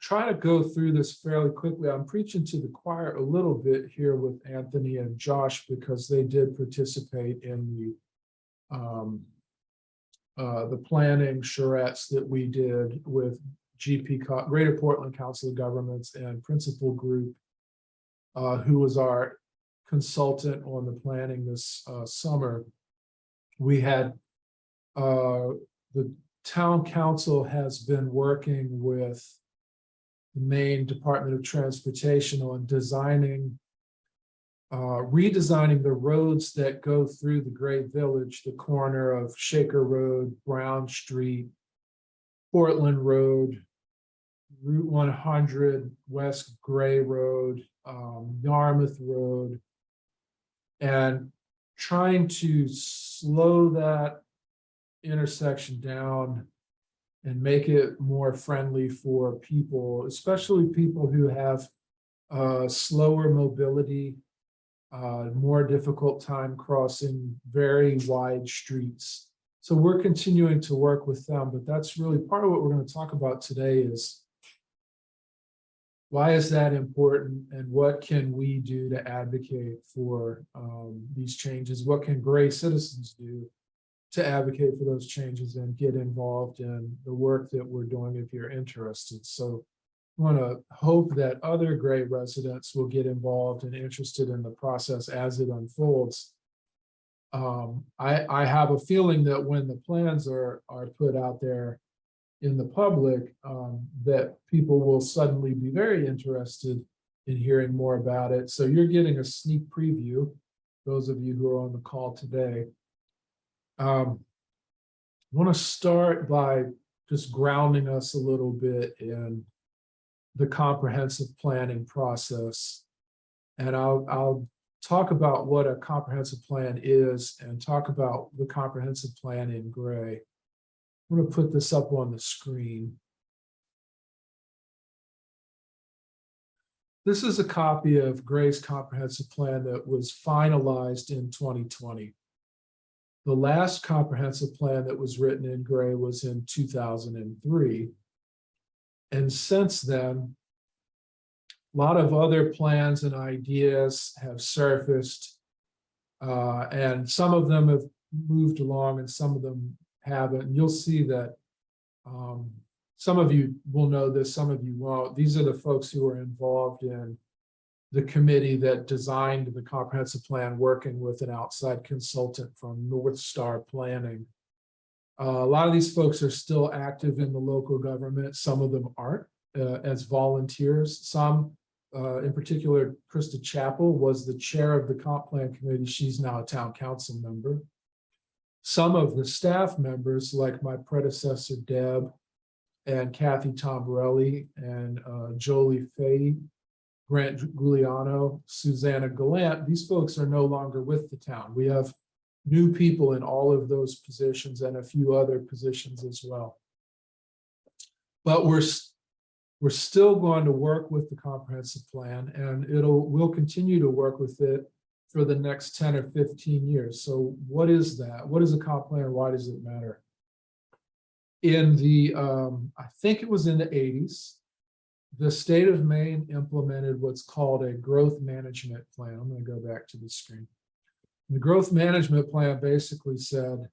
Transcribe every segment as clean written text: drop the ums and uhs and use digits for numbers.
try to go through this fairly quickly. I'm preaching to the choir a little bit here with Anthony and Josh because they did participate in the planning charrettes that we did with Greater Portland Council of Governments and Principal Group, who was our consultant on the planning this summer. We had the town council has been working with the Maine Department of Transportation on redesigning the roads that go through the Gray Village, the corner of Shaker Road, Brown Street, Portland Road, Route 100, West Gray Road, Yarmouth Road, and trying to slow that intersection down and make it more friendly for people, especially people who have slower mobility, more difficult time crossing very wide streets. So we're continuing to work with them, but that's really part of what we're going to talk about today is why is that important and what can we do to advocate for these changes? What can Gray citizens do to advocate for those changes and get involved in the work that we're doing if you're interested? So I want to hope that other Gray residents will get involved and interested in the process as it unfolds. I have a feeling that when the plans are put out there in the public, that people will suddenly be very interested in hearing more about it. So you're getting a sneak preview, those of you who are on the call today. I want to start by just grounding us a little bit in the comprehensive planning process. And I'll talk about what a comprehensive plan is and talk about the comprehensive plan in Gray. I'm going to put this up on the screen. This is a copy of Gray's comprehensive plan that was finalized in 2020. The last comprehensive plan that was written in Gray was in 2003. And since then, a lot of other plans and ideas have surfaced, and some of them have moved along and some of them haven't. And you'll see that some of you will know this, some of you won't. These are the folks who are involved in the committee that designed the comprehensive plan, working with an outside consultant from North Star Planning. A lot of these folks are still active in the local government. Some of them aren't as volunteers. Some, in particular, Krista Chappell was the chair of the comp plan committee. She's now a town council member. Some of the staff members, like my predecessor, Deb, and Kathy Tomborelli, and Jolie Fahey, Grant Giuliano, Susanna Gallant, these folks are no longer with the town. We have new people in all of those positions and a few other positions as well. But we're still going to work with the comprehensive plan, and we'll continue to work with it for the next 10 or 15 years. So what is that? What is a comp plan? Why does it matter? In the, I think it was in the 80s, the state of Maine implemented what's called a growth management plan. I'm going to go back to the screen. The growth management plan basically said,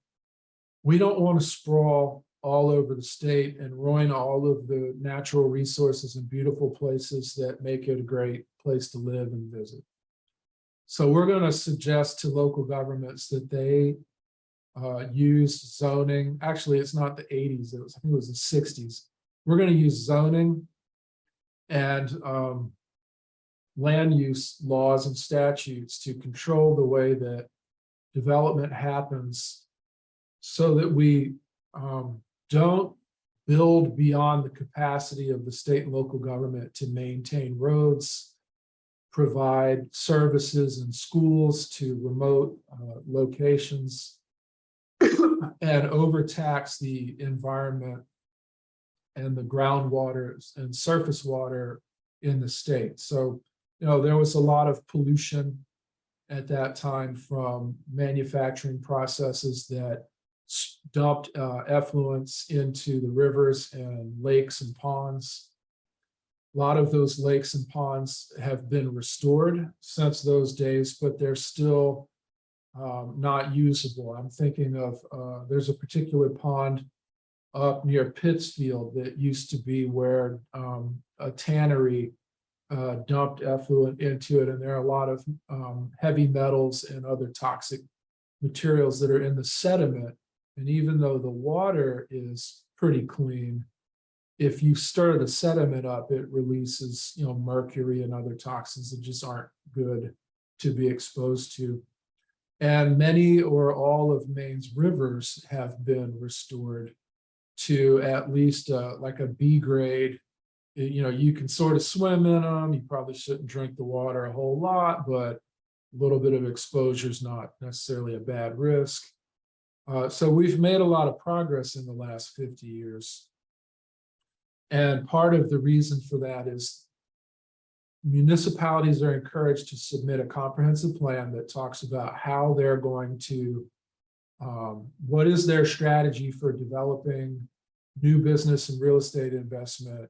we don't want to sprawl all over the state and ruin all of the natural resources and beautiful places that make it a great place to live and visit. So we're going to suggest to local governments that they use zoning. Actually, it's not the 80s. I think it was the 60s. We're going to use zoning and land use laws and statutes to control the way that development happens so that we don't build beyond the capacity of the state and local government to maintain roads, provide services and schools to remote locations, and overtax the environment and the groundwater and surface water in the state. So, there was a lot of pollution at that time from manufacturing processes that dumped effluents into the rivers and lakes and ponds. A lot of those lakes and ponds have been restored since those days, but they're still not usable. I'm thinking of, there's a particular pond up near Pittsfield that used to be where a tannery dumped effluent into it. And there are a lot of heavy metals and other toxic materials that are in the sediment. And even though the water is pretty clean, if you stir the sediment up, it releases, mercury and other toxins that just aren't good to be exposed to. And many or all of Maine's rivers have been restored to at least like a B grade. You can sort of swim in them. You probably shouldn't drink the water a whole lot, but a little bit of exposure is not necessarily a bad risk. So we've made a lot of progress in the last 50 years. And part of the reason for that is municipalities are encouraged to submit a comprehensive plan that talks about how they're going to, what is their strategy for developing new business and real estate investment,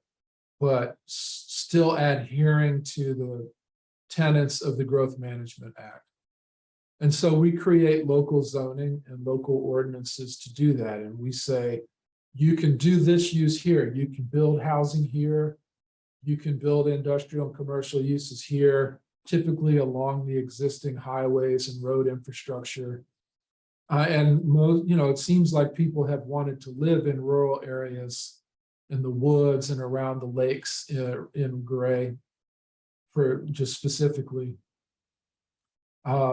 but still adhering to the tenets of the Growth Management Act. And so we create local zoning and local ordinances to do that. And we say, you can do this use here. You can build housing here. You can build industrial and commercial uses here, typically along the existing highways and road infrastructure. And most, it seems like people have wanted to live in rural areas in the woods and around the lakes in Gray, for just specifically,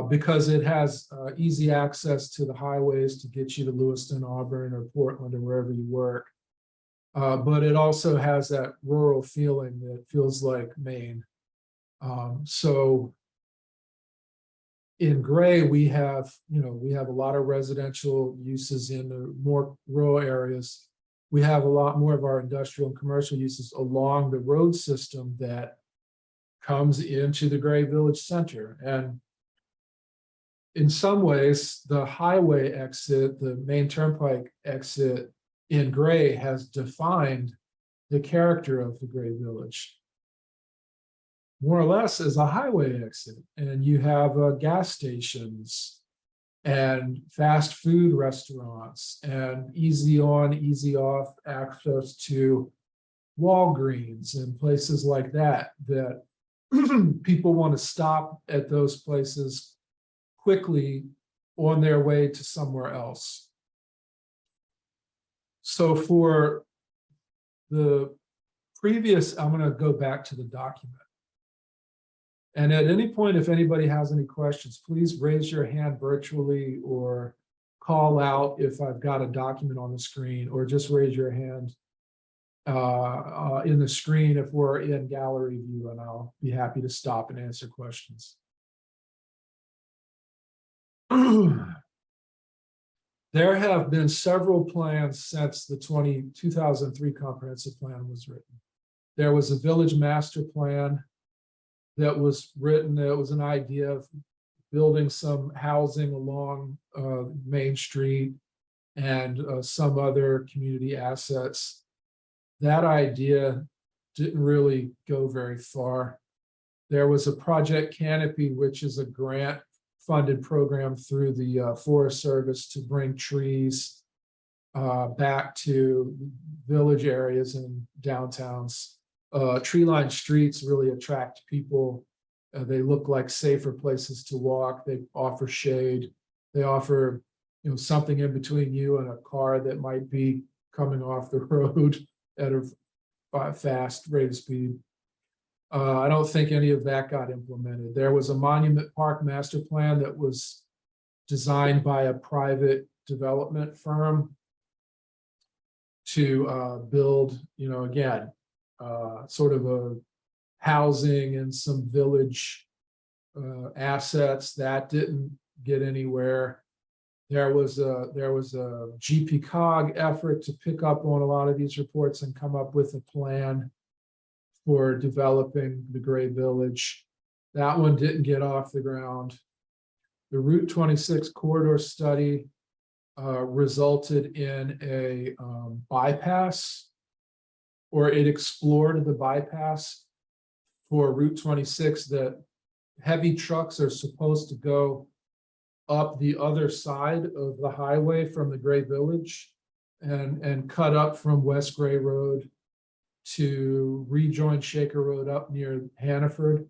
because it has easy access to the highways to get you to Lewiston, Auburn, or Portland, or wherever you work. But it also has that rural feeling that feels like Maine. So in Gray, we have a lot of residential uses in the more rural areas. We have a lot more of our industrial and commercial uses along the road system that comes into the Gray Village Center. And in some ways, the highway exit, the main turnpike exit in Gray has defined the character of the Gray Village, more or less as a highway exit. And you have gas stations and fast food restaurants and easy on, easy off access to Walgreens and places like that, that people want to stop at those places quickly on their way to somewhere else. So for the previous, I'm going to go back to the document. And at any point, if anybody has any questions, please raise your hand virtually or call out if I've got a document on the screen, or just raise your hand in the screen if we're in gallery view, and I'll be happy to stop and answer questions. There have been several plans since the 2003 comprehensive plan was written. There was a village master plan that was written. It was an idea of building some housing along Main Street and some other community assets. That idea didn't really go very far. There was a Project Canopy, which is a grant funded program through the Forest Service to bring trees back to village areas and downtowns. Tree-lined streets really attract people. They look like safer places to walk. They offer shade. They offer, something in between you and a car that might be coming off the road at a fast rate of speed. I don't think any of that got implemented. There was a Monument Park master plan that was designed by a private development firm to build, again, sort of a housing and some village assets. That didn't get anywhere. There was a GPCOG effort to pick up on a lot of these reports and come up with a plan for developing the Gray Village. That one didn't get off the ground. The Route 26 corridor study resulted in a bypass or it explored the bypass for Route 26 that heavy trucks are supposed to go up the other side of the highway from the Gray Village and cut up from West Gray Road to rejoin Shaker Road up near Hannaford.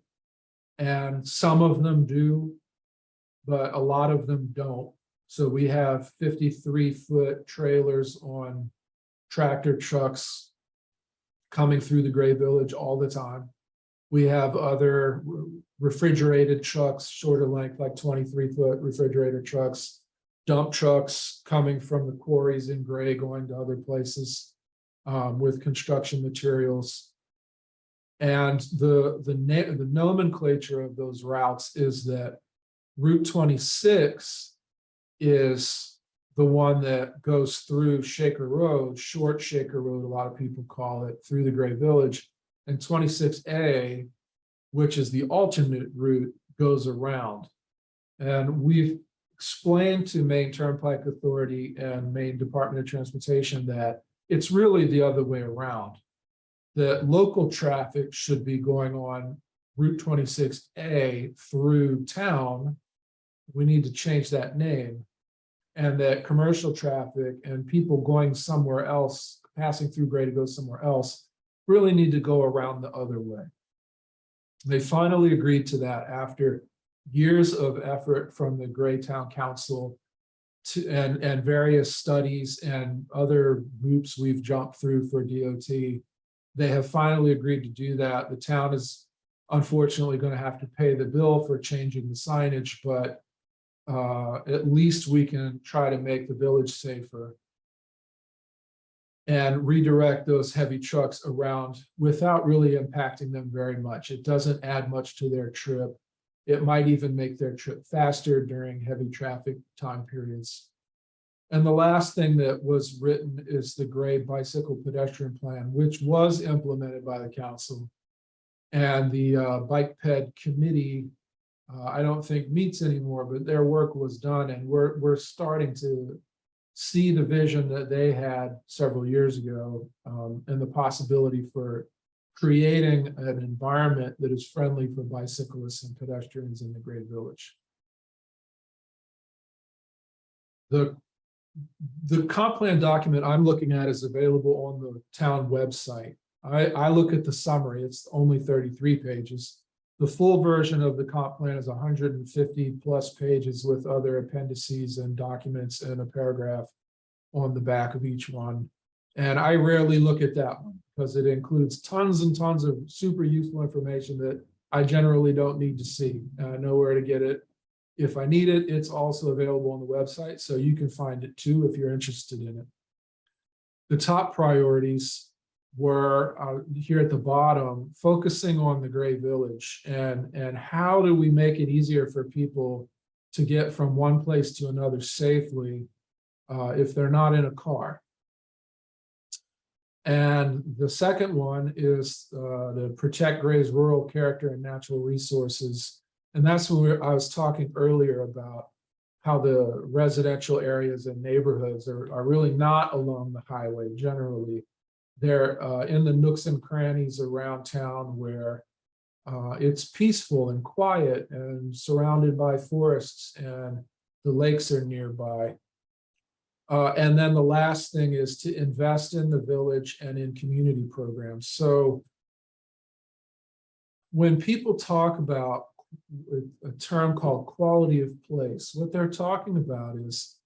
And some of them do, but a lot of them don't. So we have 53-foot trailers on tractor trucks coming through the Gray Village all the time. We have other refrigerated trucks, shorter length, like 23-foot refrigerator trucks, dump trucks coming from the quarries in Gray going to other places with construction materials. And the nomenclature of those routes is that Route 26 is the one that goes through Shaker Road, Short Shaker Road, a lot of people call it, through the Gray Village. And 26A, which is the alternate route, goes around. And we've explained to Maine Turnpike Authority and Maine Department of Transportation that it's really the other way around. That local traffic should be going on Route 26A through town. We need to change that name. And that commercial traffic and people going somewhere else, passing through Gray to go somewhere else, really need to go around the other way. They finally agreed to that after years of effort from the Gray Town Council and various studies and other groups we've jumped through for DOT. They have finally agreed to do that. The town is unfortunately going to have to pay the bill for changing the signage, but at least we can try to make the village safer and redirect those heavy trucks around without really impacting them very much. It doesn't add much to their trip. It might even make their trip faster during heavy traffic time periods. And the last thing that was written is the Gray Bicycle Pedestrian Plan, which was implemented by the council. And the Bike Ped Committee, I don't think meets anymore, but their work was done, and we're starting to see the vision that they had several years ago, and the possibility for creating an environment that is friendly for bicyclists and pedestrians in the Gray Village. The comp plan document I'm looking at is available on the town website. I look at the summary, it's only 33 pages. The full version of the comp plan is 150 plus pages with other appendices and documents and a paragraph on the back of each one. And I rarely look at that one because it includes tons and tons of super useful information that I generally don't need to see. I know where to get it. If I need it, it's also available on the website, so you can find it too if you're interested in it. The top priorities were here at the bottom, focusing on the Gray Village and how do we make it easier for people to get from one place to another safely if they're not in a car. And the second one is to protect Gray's rural character and natural resources. And that's where I was talking earlier about how the residential areas and neighborhoods are really not along the highway generally. They're in the nooks and crannies around town where it's peaceful and quiet and surrounded by forests and the lakes are nearby. And then the last thing is to invest in the village and in community programs. So when people talk about a term called quality of place, what they're talking about is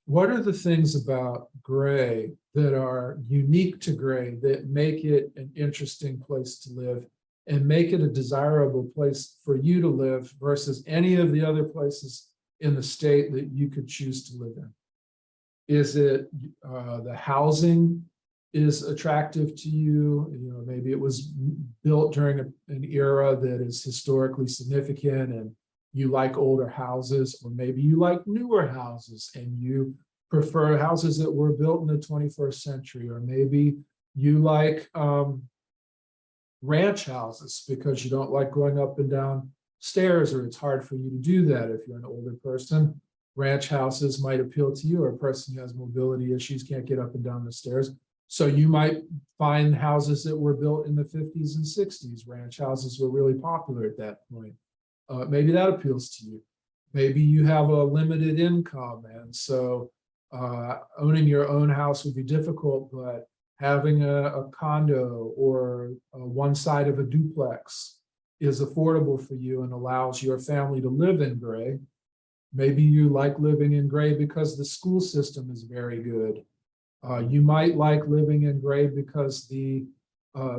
what are the things about Gray that are unique to Gray that make it an interesting place to live and make it a desirable place for you to live versus any of the other places in the state that you could choose to live in? Is it the housing is attractive to you? You know, maybe it was built during an era that is historically significant and you like older houses, or maybe you like newer houses and you prefer houses that were built in the 21st century, or maybe you like ranch houses because you don't like going up and down stairs, or it's hard for you to do that if you're an older person. Ranch houses might appeal to you, or a person who has mobility issues, can't get up and down the stairs. So you might find houses that were built in the 50s and 60s. Ranch houses were really popular at that point. Maybe that appeals to you. Maybe you have a limited income, and so owning your own house would be difficult, but having a condo or one side of a duplex is affordable for you and allows your family to live in Gray. Maybe you like living in Gray because the school system is very good. You might like living in Gray because the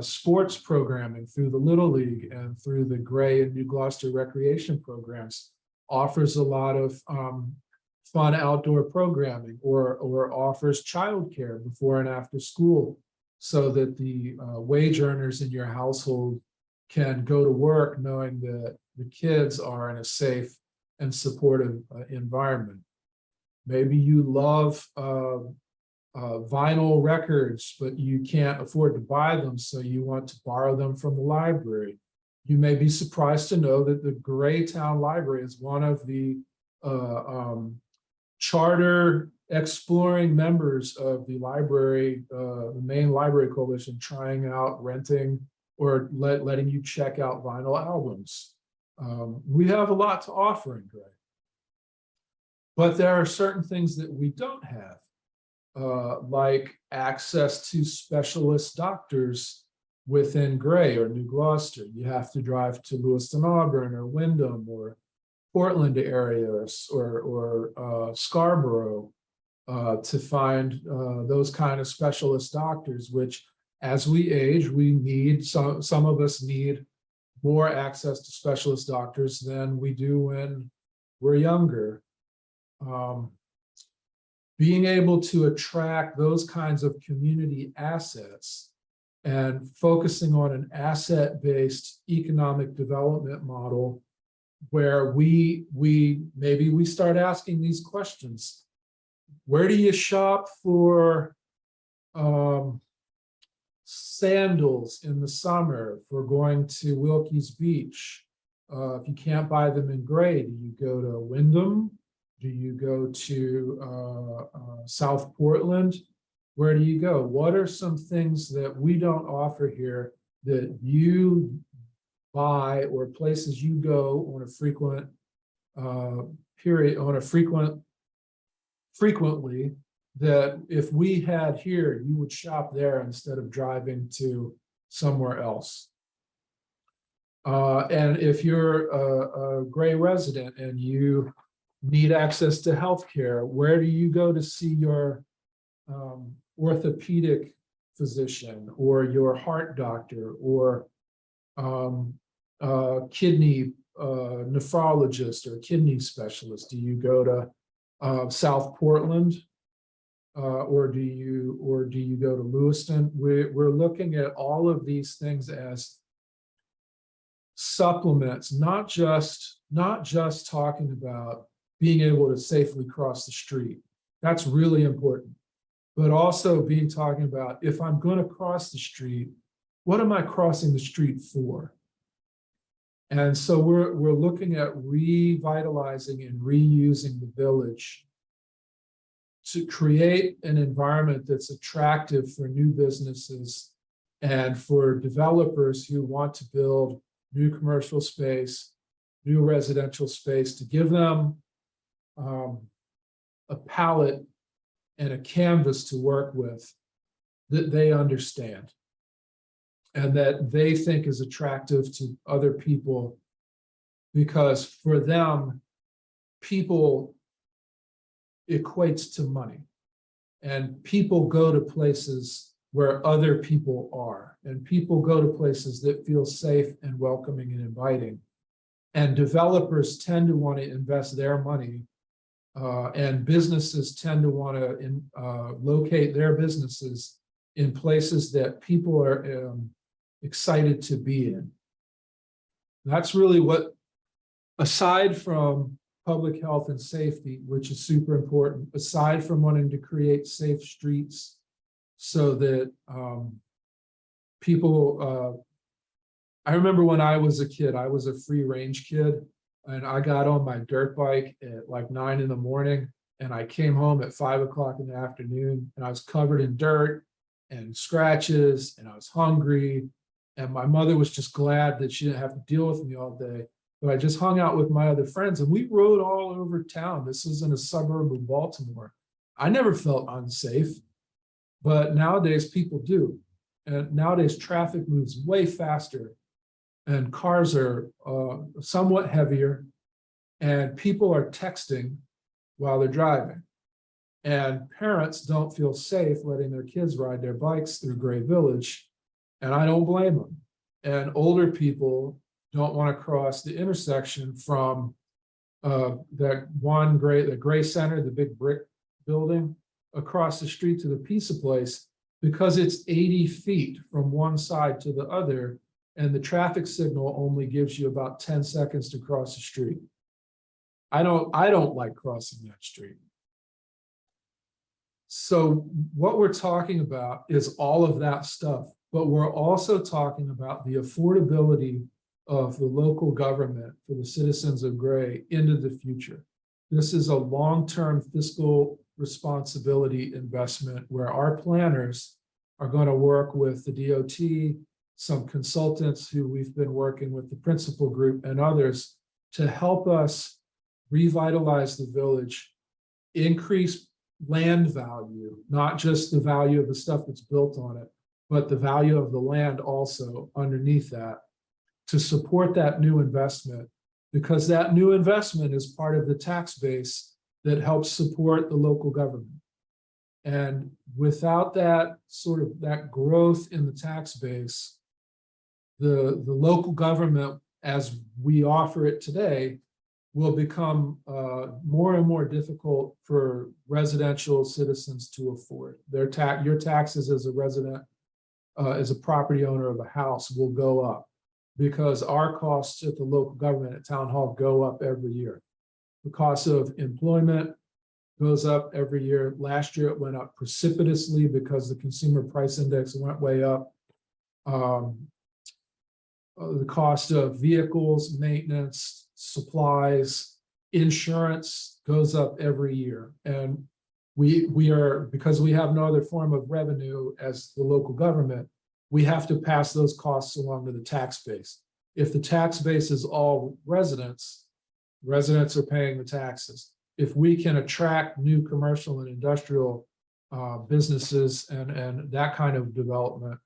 sports programming through the Little League and through the Gray and New Gloucester recreation programs offers a lot of fun outdoor programming, or offers childcare before and after school, so that the wage earners in your household can go to work knowing that the kids are in a safe and supportive environment. Maybe you love vinyl records, but you can't afford to buy them, so you want to borrow them from the library. You may be surprised to know that the Gray Town Library is one of the charter exploring members of the library, the main library coalition, trying out renting or letting you check out vinyl albums. We have a lot to offer in Gray, but there are certain things that we don't have, like access to specialist doctors within Gray or New Gloucester. You have to drive to Lewiston, Auburn, or Windham, or Portland area, or Scarborough to find those kind of specialist doctors, which as we age, we need, some of us need more access to specialist doctors than we do when we're younger. Being able to attract those kinds of community assets and focusing on an asset-based economic development model where we start asking these questions. Where do you shop for sandals in the summer for going to Wilkes Beach? If you can't buy them in Gray, do you go to Windham? Do you go to South Portland? Where do you go? What are some things that we don't offer here that you buy, or places you go on a frequent frequently, that if we had here, you would shop there instead of driving to somewhere else? And if you're a Gray resident and you need access to healthcare, where do you go to see your orthopedic physician, or your heart doctor, or kidney nephrologist or kidney specialist? Do you go to South Portland, or do you go to Lewiston? We're looking at all of these things as supplements, not just talking about being able to safely cross the street. That's really important. But also talking about, if I'm going to cross the street, what am I crossing the street for? And so we're looking at revitalizing and reusing the village to create an environment that's attractive for new businesses and for developers who want to build new commercial space, new residential space, to give them a palette and a canvas to work with that they understand and that they think is attractive to other people, because for them, people equates to money, and people go to places where other people are, and people go to places that feel safe and welcoming and inviting. And developers tend to want to invest their money, and businesses tend to want to locate their businesses in places that people are excited to be in. That's really what, aside from public health and safety, which is super important, aside from wanting to create safe streets so that people, I remember when I was a kid, I was a free range kid, and I got on my dirt bike at like 9 in the morning, and I came home at 5 o'clock in the afternoon, and I was covered in dirt, and scratches, and I was hungry. And my mother was just glad that she didn't have to deal with me all day. But I just hung out with my other friends and we rode all over town. This was in a suburb of Baltimore. I never felt unsafe, but nowadays people do. And nowadays traffic moves way faster and cars are somewhat heavier and people are texting while they're driving. And parents don't feel safe letting their kids ride their bikes through Gray Village. And I don't blame them. And older people don't want to cross the intersection from the Gray Center, the big brick building, across the street to the Pizza Place, because it's 80 feet from one side to the other, and the traffic signal only gives you about 10 seconds to cross the street. I don't like crossing that street. So what we're talking about is all of that stuff, but we're also talking about the affordability of the local government for the citizens of Gray into the future. This is a long-term fiscal responsibility investment where our planners are going to work with the DOT, some consultants who we've been working with, the principal group and others, to help us revitalize the village, increase land value, not just the value of the stuff that's built on it, but the value of the land also underneath that, to support that new investment, because that new investment is part of the tax base that helps support the local government. And without that sort of that growth in the tax base, the local government, as we offer it today, will become more and more difficult for residential citizens to afford. Your taxes as a resident, as a property owner of a house, will go up because our costs at the local government at Town Hall go up every year. The cost of employment goes up every year. Last year it went up precipitously because the consumer price index went way up. The cost of vehicles, maintenance, supplies, insurance goes up every year. And we are, because we have no other form of revenue as the local government, we have to pass those costs along to the tax base. If the tax base is all residents, residents are paying the taxes. If we can attract new commercial and industrial businesses and that kind of development,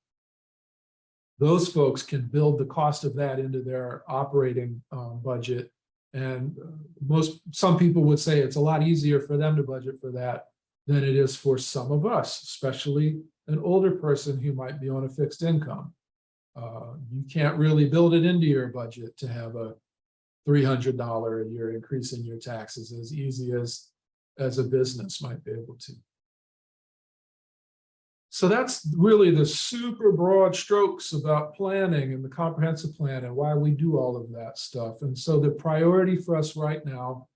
those folks can build the cost of that into their operating budget. And some people would say it's a lot easier for them to budget for that than it is for some of us, especially an older person who might be on a fixed income. You can't really build it into your budget to have a $300 a year increase in your taxes as easy as a business might be able to. So that's really the super broad strokes about planning and the comprehensive plan and why we do all of that stuff. And so the priority for us right now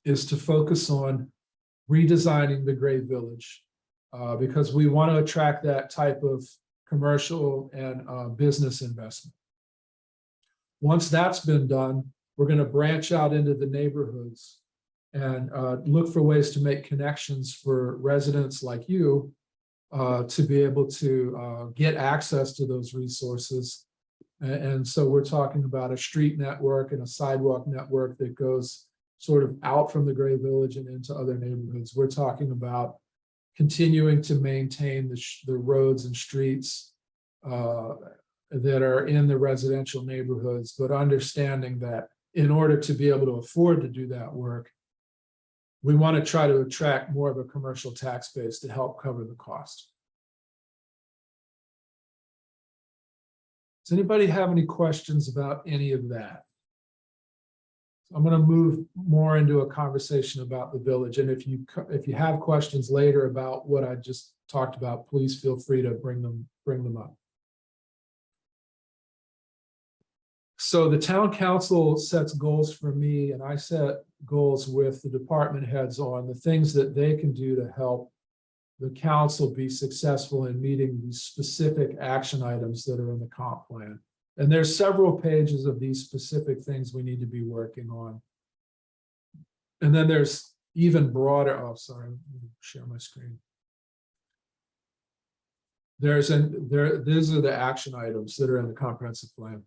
is to focus on redesigning the Gray Village because we want to attract that type of commercial and business investment. Once that's been done, we're going to branch out into the neighborhoods and look for ways to make connections for residents like you to be able to get access to those resources. And so we're talking about a street network and a sidewalk network that goes sort of out from the Gray Village and into other neighborhoods. We're talking about continuing to maintain the roads and streets that are in the residential neighborhoods, but understanding that in order to be able to afford to do that work, we want to try to attract more of a commercial tax base to help cover the cost. Does anybody have any questions about any of that? I'm going to move more into a conversation about the village. And if you have questions later about what I just talked about, please feel free to bring them up. So the town council sets goals for me, and I set goals with the department heads on the things that they can do to help the council be successful in meeting these specific action items that are in the comp plan. And there's several pages of these specific things we need to be working on. And then there's even broader, oh, sorry, let me share my screen. these are the action items that are in the comprehensive plan.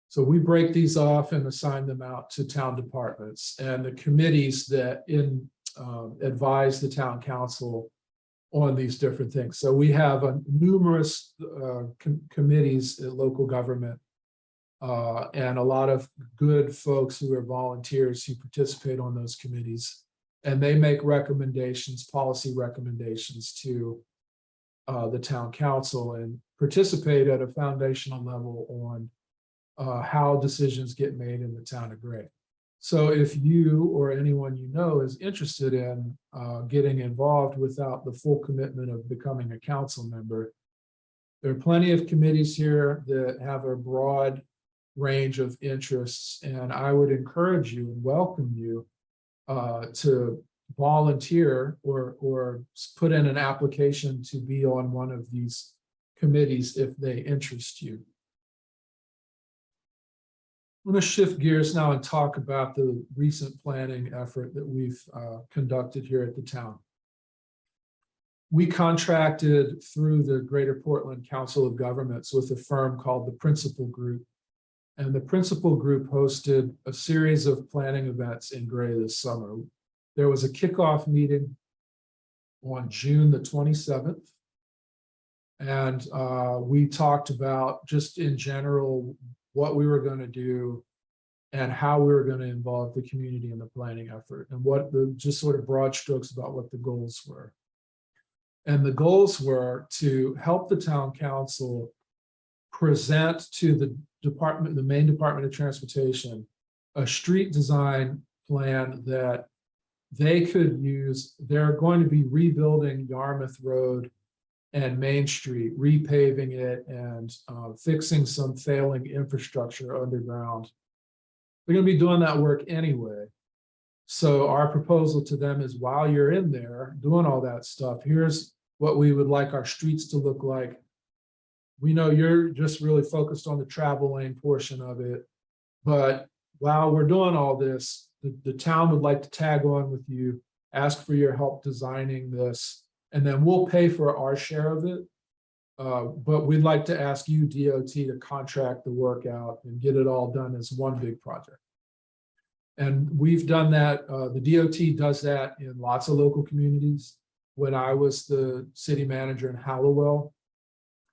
So we break these off and assign them out to town departments and the committees that advise the town council on these different things. So we have numerous committees in local government and a lot of good folks who are volunteers who participate on those committees, and they make recommendations, policy recommendations to the town council and participate at a foundational level on how decisions get made in the town of Gray. So if you or anyone you know is interested in getting involved without the full commitment of becoming a council member, there are plenty of committees here that have a broad range of interests, and I would encourage you and welcome you to volunteer or put in an application to be on one of these committees if they interest you. I'm going to shift gears now and talk about the recent planning effort that we've conducted here at the town. We contracted through the Greater Portland Council of Governments with a firm called the Principal Group. And the Principal Group hosted a series of planning events in Gray this summer. There was a kickoff meeting on June the 27th. And we talked about just in general what we were going to do and how we were going to involve the community in the planning effort and what the just sort of broad strokes about what the goals were. And the goals were to help the town council present to the department, the main Department of Transportation, a street design plan that they could use. They're going to be rebuilding Yarmouth Road and Main Street, repaving it and fixing some failing infrastructure underground. They're going to be doing that work anyway. So our proposal to them is, while you're in there doing all that stuff, here's what we would like our streets to look like. We know you're just really focused on the travel lane portion of it, but while we're doing all this, the town would like to tag on with you, ask for your help designing this, and then we'll pay for our share of it. But we'd like to ask you, DOT, to contract the work out and get it all done as one big project. And we've done that. The DOT does that in lots of local communities. When I was the city manager in Hallowell,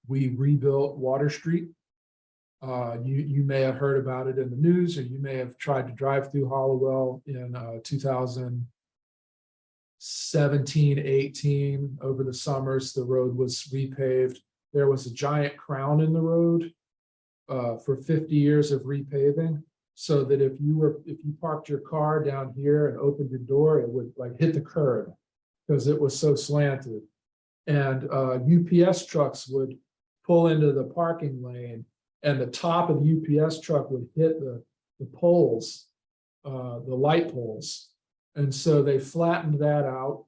we rebuilt Water Street. You may have heard about it in the news, or you may have tried to drive through Hallowell in 2017, 18. Over the summers, the road was repaved. There was a giant crown in the road for 50 years of repaving, so that if you parked your car down here and opened your door, it would like hit the curb because it was so slanted. And UPS trucks would pull into the parking lane, and the top of the UPS truck would hit the poles, the light poles. And so they flattened that out.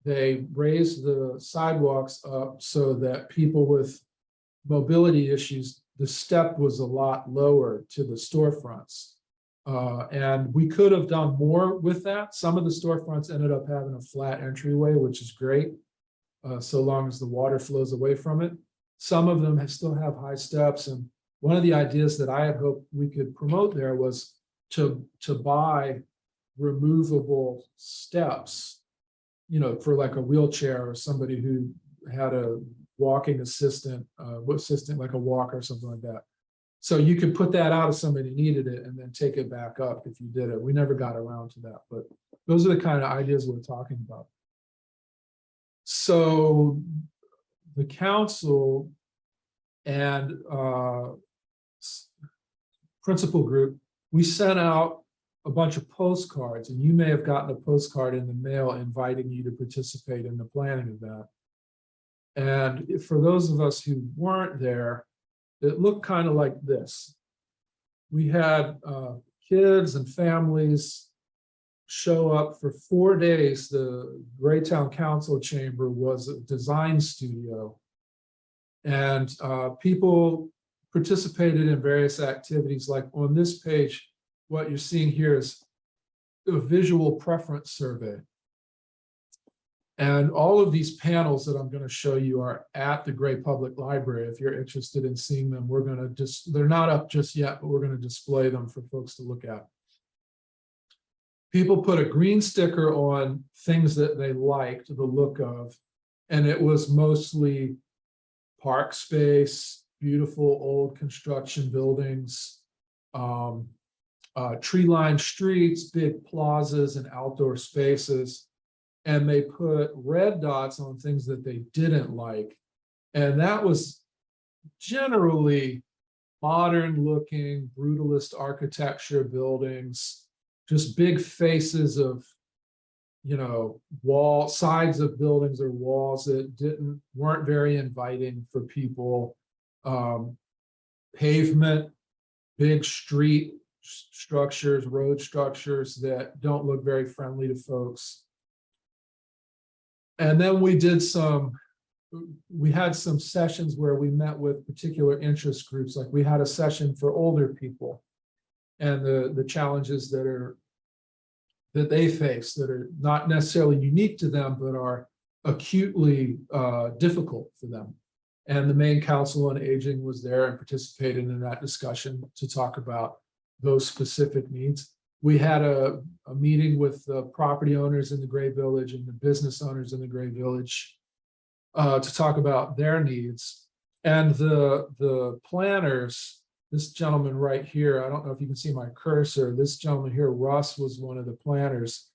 They raised the sidewalks up so that people with mobility issues, the step was a lot lower to the storefronts. And we could have done more with that. Some of the storefronts ended up having a flat entryway, which is great, so long as the water flows away from it. Some of them still have high steps. And one of the ideas that I had hoped we could promote there was to buy removable steps, you know, for like a wheelchair or somebody who had a walking assistant like a walker or something like that. So you could put that out if somebody needed it and then take it back up if you did it. We never got around to that, but those are the kind of ideas we're talking about. So the council and Principal Group, we sent out a bunch of postcards, and you may have gotten a postcard in the mail inviting you to participate in the planning of that. And for those of us who weren't there, it looked kind of like this. We had kids and families show up for 4 days. The Graytown Council Chamber was a design studio, and people participated in various activities. Like on this page, what you're seeing here is a visual preference survey. And all of these panels that I'm going to show you are at the Gray Public Library. If you're interested in seeing them, we're going to they're not up just yet, but we're going to display them for folks to look at. People put a green sticker on things that they liked the look of, and it was mostly park space, beautiful old construction buildings, tree-lined streets, big plazas, and outdoor spaces. And they put red dots on things that they didn't like. And that was generally modern-looking, brutalist architecture buildings, just big faces of, sides of buildings or walls that weren't very inviting for people. Pavement, big street structures, road structures that don't look very friendly to folks. And then we had some sessions where we met with particular interest groups. Like we had a session for older people and the challenges that they face that are not necessarily unique to them, but are acutely difficult for them. And the Maine Council on Aging was there and participated in that discussion to talk about those specific needs. We had a meeting with the property owners in the Gray Village and the business owners in the Gray Village to talk about their needs. And the planners, this gentleman right here, I don't know if you can see my cursor, this gentleman here, Russ, was one of the planners.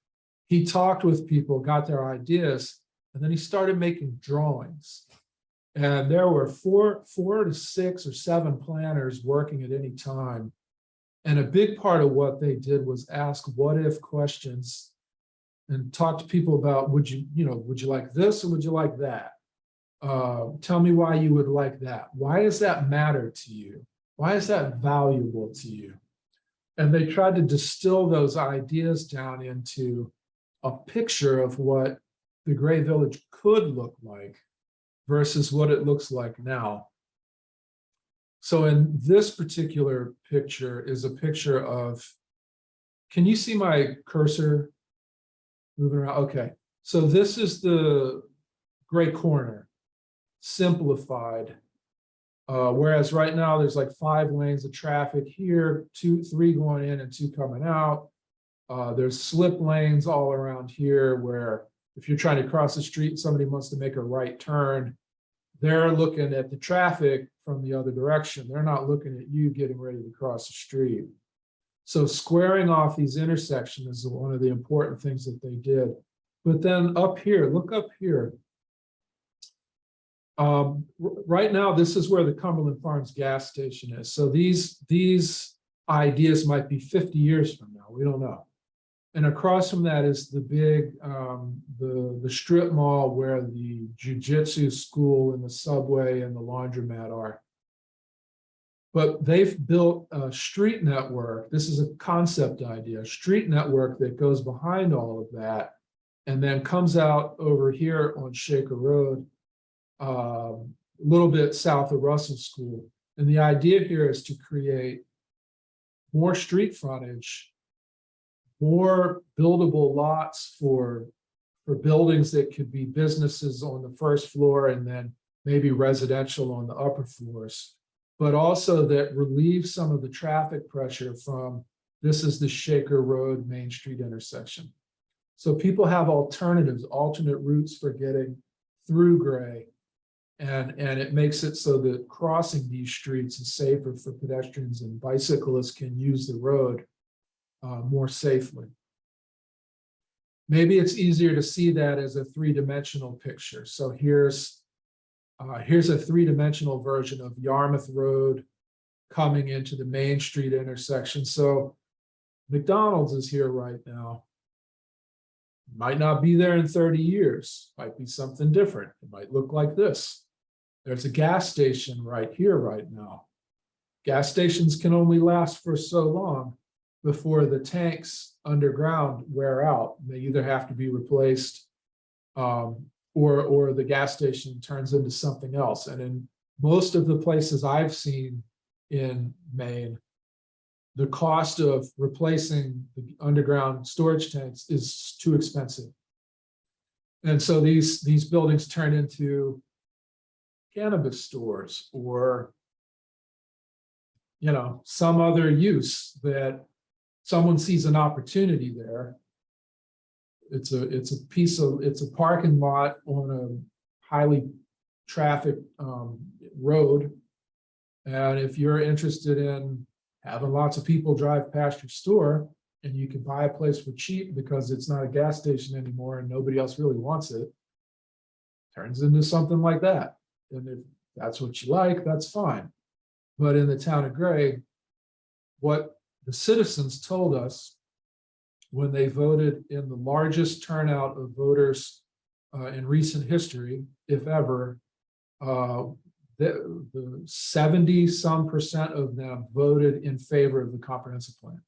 He talked with people, got their ideas, and then he started making drawings. And there were four to 6 or 7 planners working at any time. And a big part of what they did was ask what if questions and talk to people about, would you like this or would you like that? Tell me why you would like that. Why does that matter to you? Why is that valuable to you? And they tried to distill those ideas down into a picture of what the Gray Village could look like versus what it looks like now. So in this particular picture is a picture of, can you see my cursor moving around? Okay, so this is the Gray Corner, simplified. Whereas right now there's like 5 lanes of traffic here, 3 going in and 2 coming out. There's slip lanes all around here where if you're trying to cross the street, somebody wants to make a right turn, they're looking at the traffic from the other direction. They're not looking at you getting ready to cross the street. So squaring off these intersections is one of the important things that they did. But then up here, look up here. Right now, this is where the Cumberland Farms gas station is. So these ideas might be 50 years from now. We don't know. And across from that is the big, the strip mall where the jiu-jitsu school and the subway and the laundromat are. But they've built a street network. This is a concept idea, a street network that goes behind all of that and then comes out over here on Shaker Road, a little bit south of Russell School. And the idea here is to create more street frontage, more buildable lots for buildings that could be businesses on the first floor and then maybe residential on the upper floors, but also that relieves some of the traffic pressure from, this is the Shaker Road Main Street intersection. So people have alternatives, alternate routes for getting through Gray. And it makes it so that crossing these streets is safer for pedestrians and bicyclists can use the road more safely. Maybe it's easier to see that as a 3-dimensional picture. So here's a 3-dimensional version of Yarmouth Road coming into the Main Street intersection. So McDonald's is here right now. Might not be there in 30 years, might be something different. It might look like this. There's a gas station right here right now. Gas stations can only last for so long before the tanks underground wear out. They either have to be replaced or the gas station turns into something else. And in most of the places I've seen in Maine, the cost of replacing the underground storage tanks is too expensive. And so these buildings turn into cannabis stores or, some other use that someone sees an opportunity there. It's a parking lot on a highly trafficked road. And if you're interested in having lots of people drive past your store and you can buy a place for cheap because it's not a gas station anymore and nobody else really wants it, turns into something like that. And if that's what you like, that's fine. But in the town of Gray, what the citizens told us when they voted in the largest turnout of voters in recent history, if ever, the 70-some% of them voted in favor of the comprehensive plan.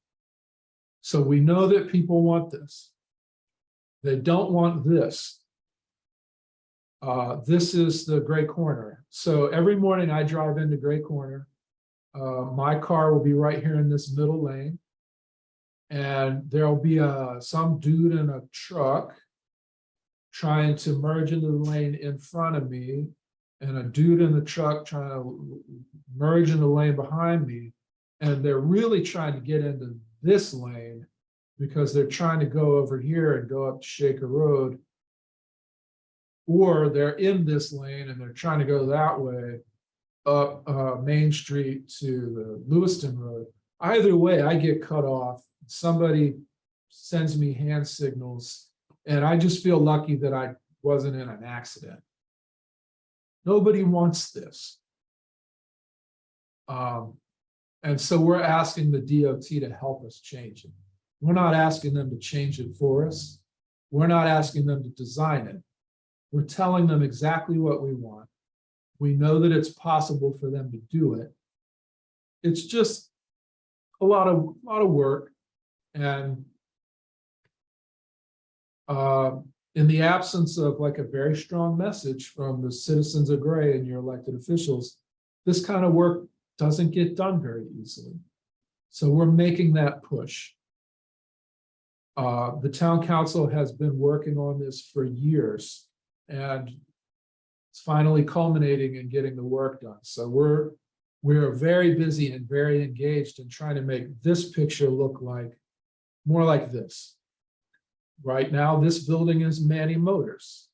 So we know that people want this. They don't want this. This is the Gray Corner. So every morning I drive into Gray Corner. My car will be right here in this middle lane. And there'll be some dude in a truck trying to merge into the lane in front of me, and a dude in the truck trying to merge in the lane behind me. And they're really trying to get into this lane because they're trying to go over here and go up Shaker Road. Or they're in this lane and they're trying to go that way up Main Street to the Lewiston Road. Either way, I get cut off. Somebody sends me hand signals, and I just feel lucky that I wasn't in an accident. Nobody wants this. And so we're asking the DOT to help us change it. We're not asking them to change it for us. We're not asking them to design it. We're telling them exactly what we want. We know that it's possible for them to do it. It's just a lot of work. And in the absence of like a very strong message from the citizens of Gray and your elected officials, this kind of work doesn't get done very easily. So we're making that push. The town council has been working on this for years, and it's finally culminating in getting the work done. So we're very busy and very engaged in trying to make this picture look like more like this. Right now, this building is Manny Motors.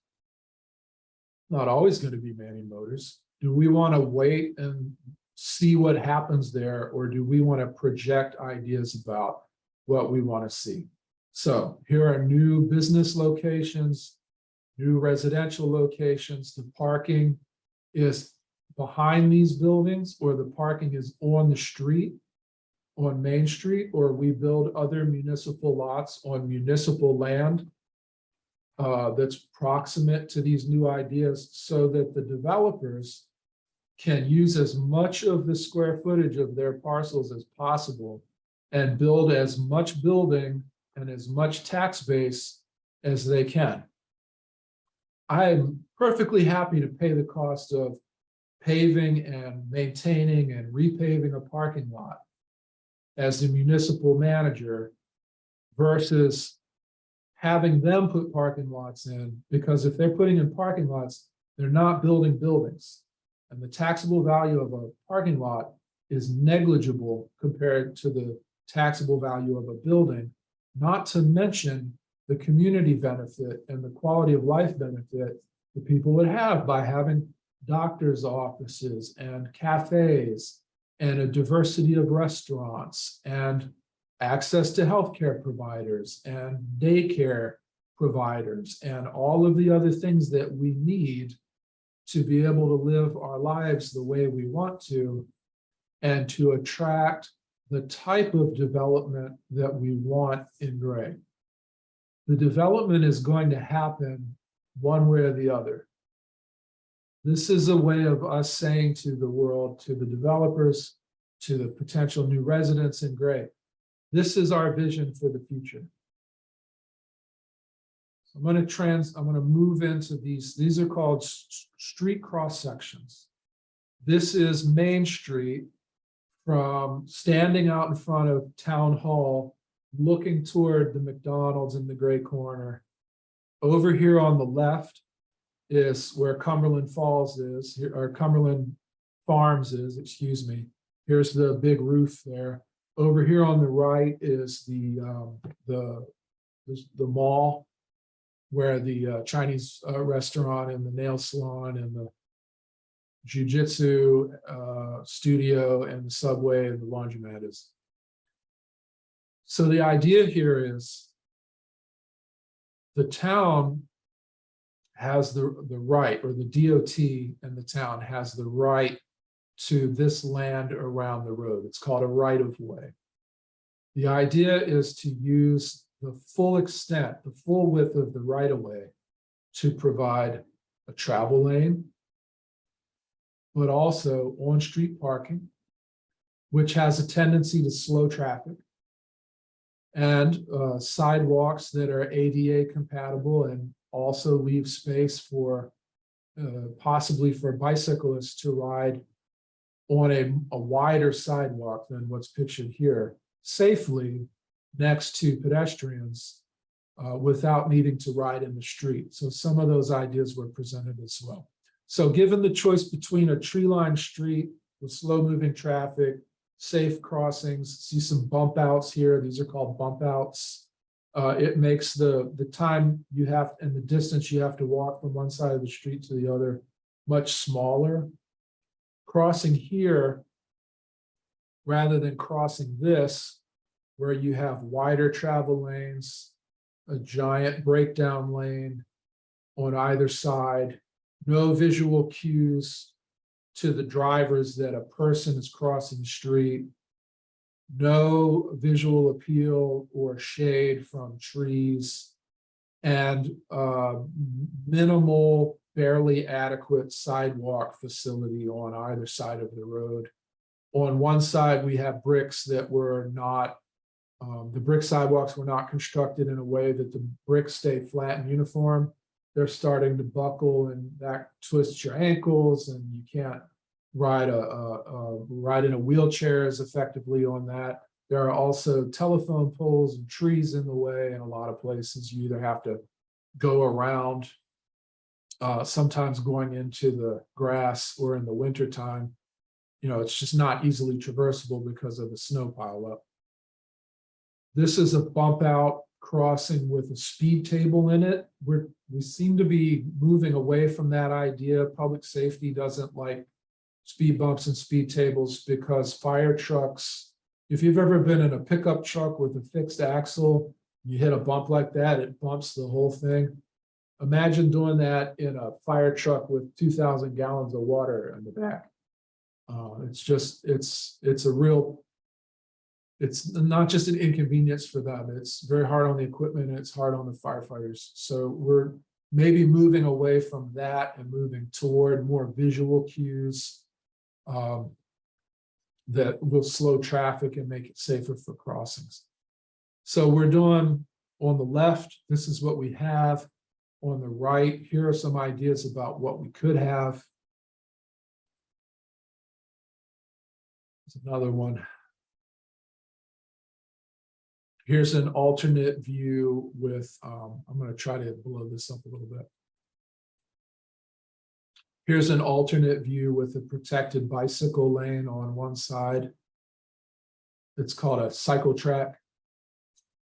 Not always going to be Manny Motors. Do we want to wait and see what happens there, or do we want to project ideas about what we want to see? So here are new business locations, new residential locations. The parking is behind these buildings, or the parking is on the street, on Main Street, or we build other municipal lots on municipal land that's proximate to these new ideas, so that the developers can use as much of the square footage of their parcels as possible and build as much building and as much tax base as they can. I'm perfectly happy to pay the cost of paving and maintaining and repaving a parking lot as the municipal manager versus having them put parking lots in, because if they're putting in parking lots, they're not building buildings. And the taxable value of a parking lot is negligible compared to the taxable value of a building, not to mention the community benefit and the quality of life benefit that people would have by having doctors' offices and cafes and a diversity of restaurants and access to healthcare providers and daycare providers and all of the other things that we need to be able to live our lives the way we want to, and to attract the type of development that we want in Gray. The development is going to happen one way or the other. This is a way of us saying to the world, to the developers, to the potential new residents in Gray, this is our vision for the future. So I'm going to move into these. These are called street cross sections. This is Main Street from standing out in front of Town Hall, looking toward the McDonald's in the Gray Corner. Over here on the left is where Cumberland Falls is, or Cumberland Farms is, excuse me. Here's the big roof there. Over here on the right is the mall where the Chinese restaurant and the nail salon and the jiu-jitsu studio and the subway and the laundromat is. So the idea here is the town has the right, or the DOT and the town has the right to this land around the road. It's called a right-of-way. The idea is to use the full extent, the full width of the right-of-way to provide a travel lane, but also on-street parking, which has a tendency to slow traffic, and sidewalks that are ADA compatible and also leave space for possibly for bicyclists to ride on a wider sidewalk than what's pictured here, safely next to pedestrians without needing to ride in the street. So some of those ideas were presented as well. So given the choice between a tree-lined street with slow-moving traffic, safe crossings, see some bump outs here. These are called bump outs. It makes the time you have and the distance you have to walk from one side of the street to the other much smaller. Crossing here, rather than crossing this, where you have wider travel lanes, a giant breakdown lane on either side, no visual cues to the drivers that a person is crossing the street, no visual appeal or shade from trees, and minimal, barely adequate sidewalk facility on either side of the road. On one side, we have bricks that were not, the brick sidewalks were not constructed in a way that the bricks stay flat and uniform. They're starting to buckle, and that twists your ankles, and you can't ride in a wheelchair as effectively on that. There are also telephone poles and trees in the way in a lot of places. You either have to go around, sometimes going into the grass, or in the wintertime, it's just not easily traversable because of the snow pileup. This is a bump out crossing with a speed table in it. We seem to be moving away from that idea. Public safety doesn't like speed bumps and speed tables because fire trucks, if you've ever been in a pickup truck with a fixed axle, you hit a bump like that, it bumps the whole thing. Imagine doing that in a fire truck with 2,000 gallons of water in the back. It's not just an inconvenience for them. It's very hard on the equipment, and it's hard on the firefighters. So we're maybe moving away from that and moving toward more visual cues that will slow traffic and make it safer for crossings. So we're doing on the left, this is what we have. On the right, here are some ideas about what we could have. There's another one. Here's an alternate view with, I'm going to try to blow this up a little bit. Here's an alternate view with a protected bicycle lane on one side. It's called a cycle track.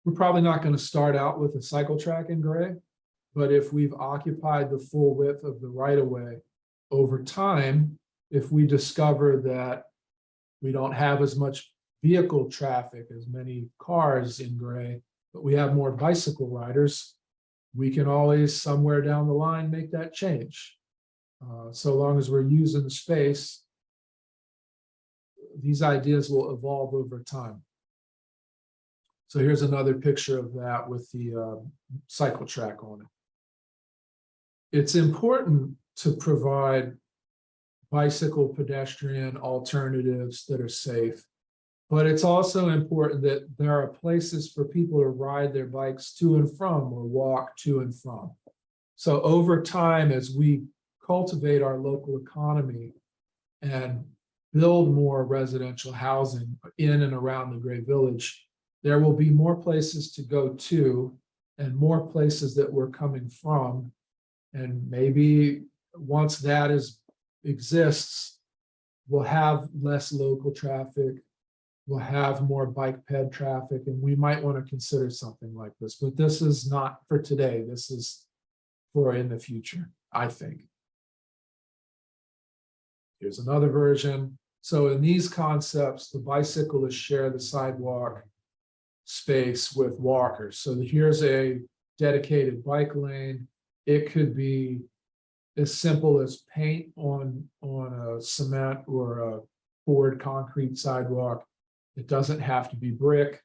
We're probably not going to start out with a cycle track in gray, but if we've occupied the full width of the right-of-way over time, if we discover that we don't have as much vehicle traffic, as many cars in gray, but we have more bicycle riders, we can always somewhere down the line make that change. So long as we're using the space, these ideas will evolve over time. So here's another picture of that with the cycle track on it. It's important to provide bicycle pedestrian alternatives that are safe, but it's also important that there are places for people to ride their bikes to and from or walk to and from. So over time, as we cultivate our local economy and build more residential housing in and around the Gray Village, there will be more places to go to and more places that we're coming from. And maybe once that exists, we'll have less local traffic, we'll have more bike ped traffic, and we might want to consider something like this. But this is not for today. This is for in the future, I think. Here's another version. So in these concepts, the bicyclists share the sidewalk space with walkers. So here's a dedicated bike lane. It could be as simple as paint on a cement or a poured concrete sidewalk. It doesn't have to be brick.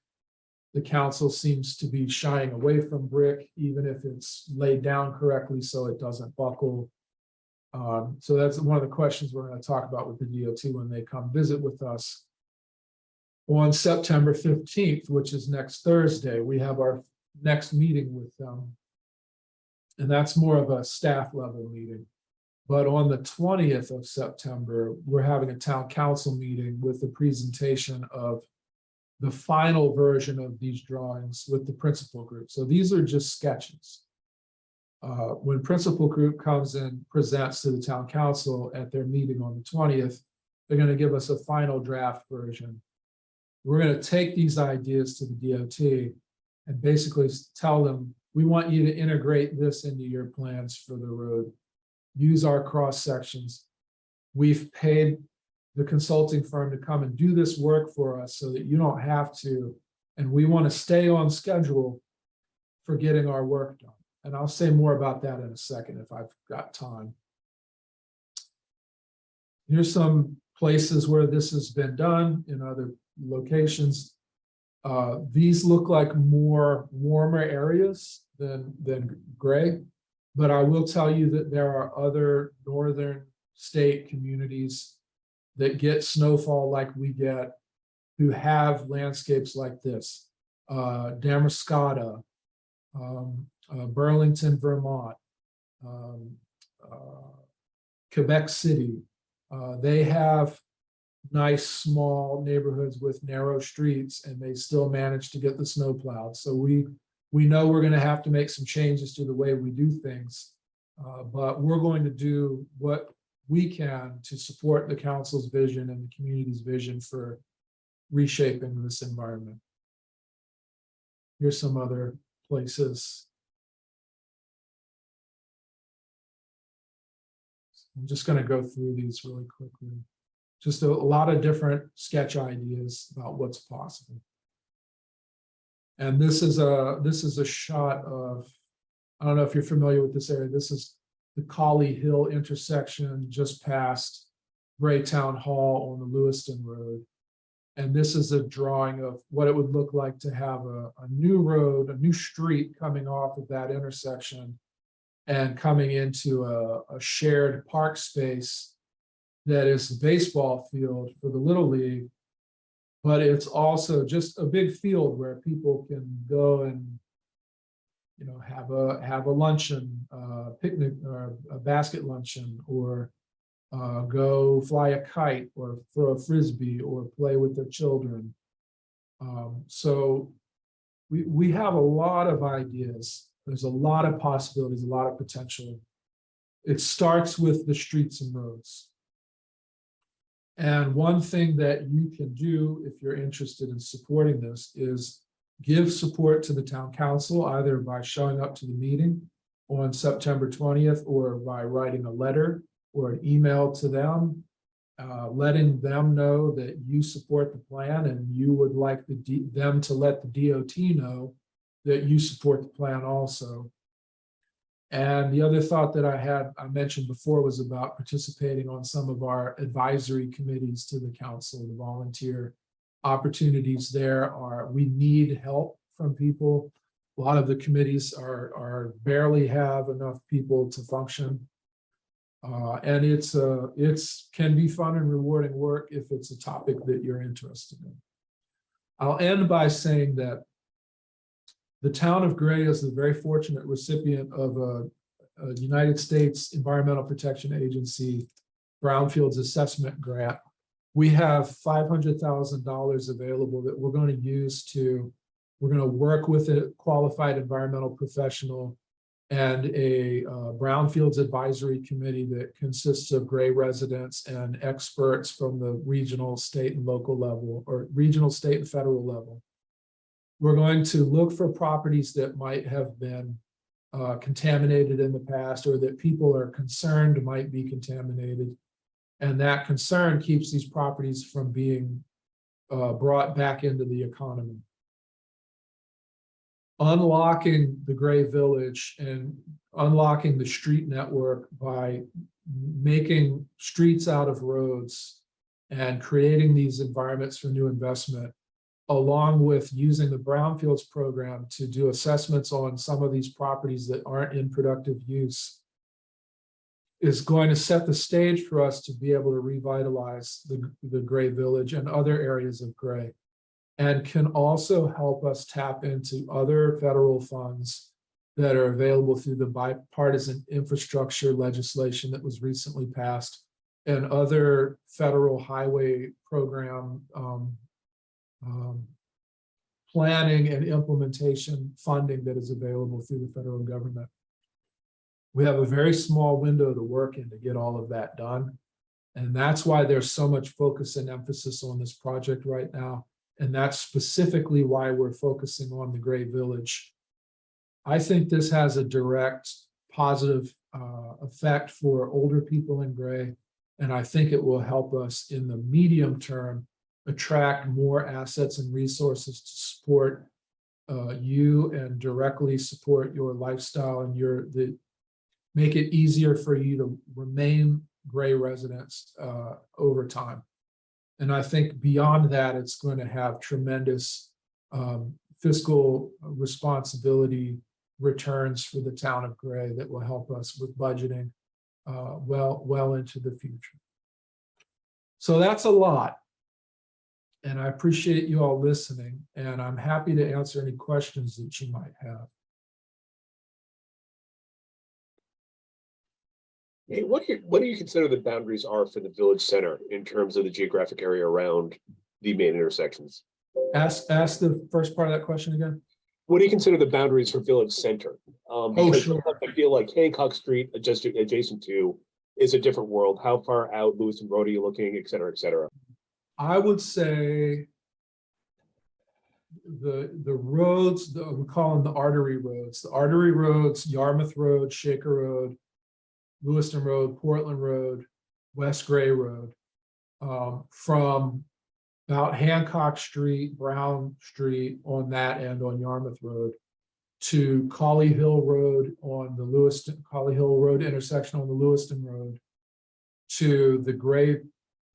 The council seems to be shying away from brick, even if it's laid down correctly so it doesn't buckle. So that's one of the questions we're going to talk about with the DOT when they come visit with us. On September 15th, which is next Thursday, we have our next meeting with them. And that's more of a staff level meeting. But on the 20th of September, we're having a town council meeting with the presentation of the final version of these drawings with the principal group. So these are just sketches. When principal group comes and presents to the town council at their meeting on the 20th, they're going to give us a final draft version. We're going to take these ideas to the DOT and basically tell them, we want you to integrate this into your plans for the road. Use our cross sections. We've paid the consulting firm to come and do this work for us so that you don't have to, and we want to stay on schedule for getting our work done. And I'll say more about that in a second if I've got time. Here's some places where this has been done in other locations. These look like more warmer areas than gray, but I will tell you that there are other northern state communities that get snowfall like we get, who have landscapes like this. Damariscotta, Burlington, Vermont, Quebec City. They have nice small neighborhoods with narrow streets, and they still manage to get the snow plowed. So we know we're going to have to make some changes to the way we do things, but we're going to do what we can to support the council's vision and the community's vision for reshaping this environment. Here's some other places. I'm just going to go through these really quickly. Just a lot of different sketch ideas about what's possible. And this is a shot of, I don't know if you're familiar with this area. This is the Colley Hill intersection just past Gray Town Hall on the Lewiston Road. And this is a drawing of what it would look like to have a new road, a new street coming off of that intersection and coming into a shared park space that is the baseball field for the Little League, but it's also just a big field where people can go and, you know, have a luncheon, picnic, or a basket luncheon, or go fly a kite, or throw a frisbee, or play with their children. So we have a lot of ideas. There's a lot of possibilities, a lot of potential. It starts with the streets and roads. And one thing that you can do if you're interested in supporting this is give support to the town council, either by showing up to the meeting on September 20th, or by writing a letter or an email to them, letting them know that you support the plan and you would like them to let the DOT know that you support the plan also. And the other thought that I mentioned before was about participating on some of our advisory committees to the council. The volunteer opportunities there we need help from people. A lot of the committees barely have enough people to function. And it's can be fun and rewarding work if it's a topic that you're interested in. I'll end by saying that the town of Gray is the very fortunate recipient of a United States Environmental Protection Agency Brownfields Assessment Grant. We have $500,000 available that we're going to use to We're going to work with a qualified environmental professional and a brownfields advisory committee that consists of Gray residents and experts from the regional, state, and local level, or regional, state, and federal level. We're going to look for properties that might have been contaminated in the past, or that people are concerned might be contaminated. And that concern keeps these properties from being brought back into the economy. Unlocking the Gray Village and unlocking the street network by making streets out of roads and creating these environments for new investment, along with using the brownfields program to do assessments on some of these properties that aren't in productive use, is going to set the stage for us to be able to revitalize the Gray Village and other areas of Gray, and can also help us tap into other federal funds that are available through the bipartisan infrastructure legislation that was recently passed, and other federal highway program planning and implementation funding that is available through the federal government. We have a very small window to work in to get all of that done. And that's why there's so much focus and emphasis on this project right now. And that's specifically why we're focusing on the Gray Village. I think this has a direct positive effect for older people in Gray. And I think it will help us in the medium term attract more assets and resources to support you and directly support your lifestyle and make it easier for you to remain Gray residents over time. And I think beyond that, it's going to have tremendous fiscal responsibility returns for the town of Gray that will help us with budgeting well into the future. So that's a lot. And I appreciate you all listening, and I'm happy to answer any questions that you might have. Hey, what do you consider the boundaries are for the village center in terms of the geographic area around the main intersections? Ask the first part of that question again. What do you consider the boundaries for village center? Because sure. I feel like Hancock Street, adjacent to, is a different world. How far out Lewiston Road are you looking, et cetera, et cetera? I would say the roads, we call them the artery roads. The artery roads, Yarmouth Road, Shaker Road, Lewiston Road, Portland Road, West Gray Road, from about Hancock Street, Brown Street on that end on Yarmouth Road, to Colley Hill Road on the Colley Hill Road intersection on the Lewiston Road, to the Gray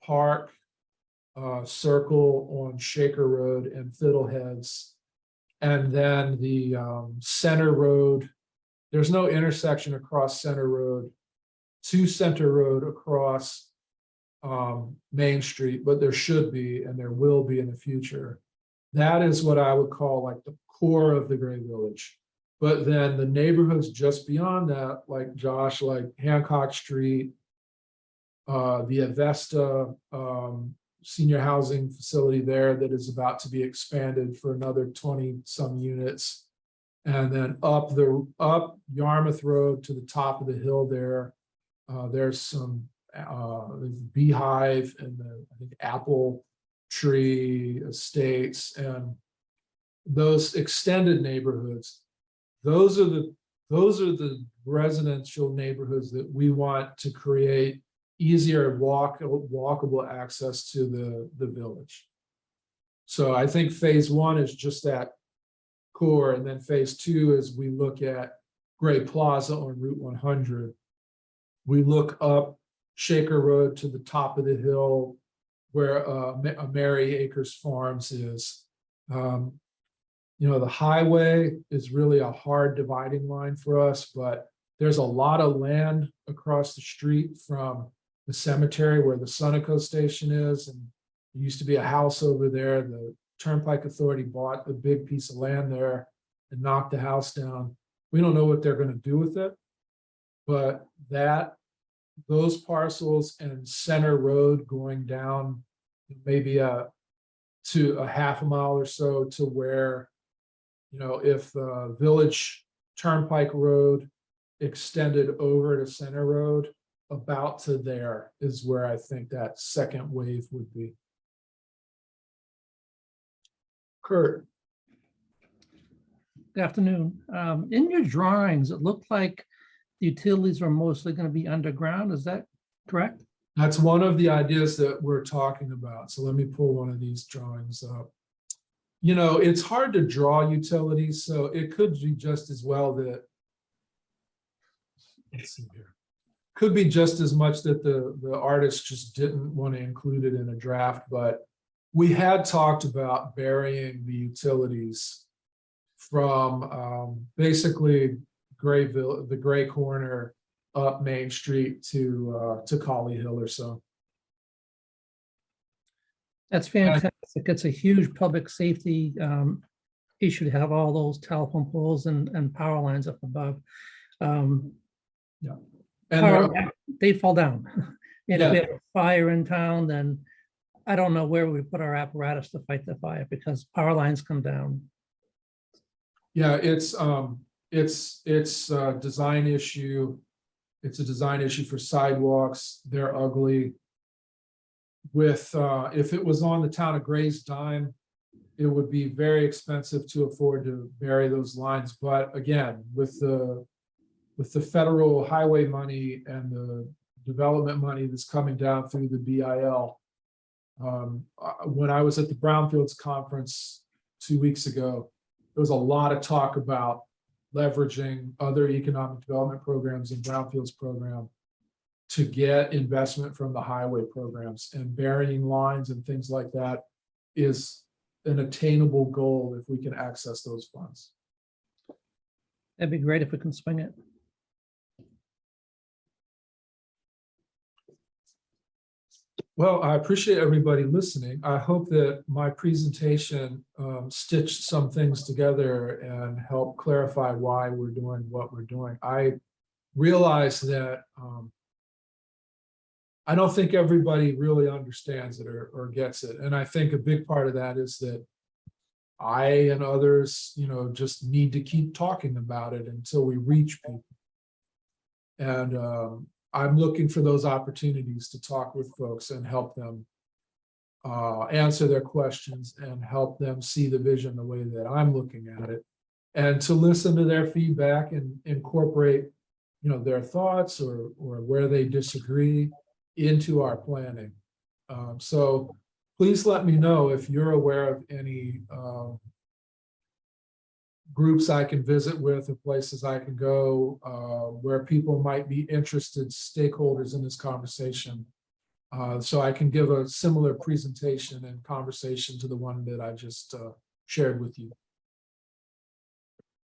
Park circle on Shaker Road and Fiddleheads, and then the Center Road. There's no intersection across Center Road to Center Road across Main Street, but there should be, and there will be in the future. That is what I would call like the core of the Gray Village. But then the neighborhoods just beyond that, like Josh, like Hancock Street, the Avesta senior housing facility there that is about to be expanded for another 20 some units. And then up Yarmouth Road to the top of the hill there, there's some there's Beehive and I think Apple Tree Estates, and those extended neighborhoods. Those are the residential neighborhoods that we want to create easier walkable access to the village. So I think phase one is just that core, and then phase two is we look at Gray Plaza on Route 100. We look up Shaker Road to the top of the hill where Mary Acres Farms is. You know, the highway is really a hard dividing line for us, but there's a lot of land across the street from the cemetery where the Sunoco station is, and there used to be a house over there. The Turnpike Authority bought a big piece of land there and knocked the house down. We don't know what they're going to do with it, but those parcels and Center Road going down maybe to a half a mile or so to where if Village Turnpike Road extended over to Center Road, about to there is where I think that second wave would be. Kurt. Good afternoon. In your drawings, it looked like the utilities were mostly going to be underground. Is that correct? That's one of the ideas that we're talking about. So let me pull one of these drawings up. It's hard to draw utilities, so it could be just as well that, let's see here. Could be just as much that the artist just didn't want to include it in a draft, but we had talked about burying the utilities from basically Grayville, the Gray Corner up Main Street to Collie Hill or so. That's fantastic. It's a huge public safety issue to have all those telephone poles and power lines up above. Yeah. And they fall down. And Yeah. if we have a fire in town, then I don't know where we put our apparatus to fight the fire because power lines come down. Yeah, it's a design issue. It's a design issue for sidewalks. They're ugly. With if it was on the town of Gray's dime, it would be very expensive to afford to bury those lines. But again, with the federal highway money and the development money that's coming down through the BIL. When I was at the Brownfields conference 2 weeks ago, there was a lot of talk about leveraging other economic development programs and Brownfields program to get investment from the highway programs, and burying lines and things like that is an attainable goal if we can access those funds. That'd be great if we can swing it. Well, I appreciate everybody listening. I hope that my presentation stitched some things together and helped clarify why we're doing what we're doing. I realize that I don't think everybody really understands it or gets it. And I think a big part of that is that I and others, just need to keep talking about it until we reach people. And I'm looking for those opportunities to talk with folks and help them answer their questions and help them see the vision the way that I'm looking at it, and to listen to their feedback and incorporate, their thoughts or where they disagree into our planning. So please let me know if you're aware of any groups I can visit with or places I can go where people might be interested, stakeholders in this conversation. So I can give a similar presentation and conversation to the one that I just shared with you.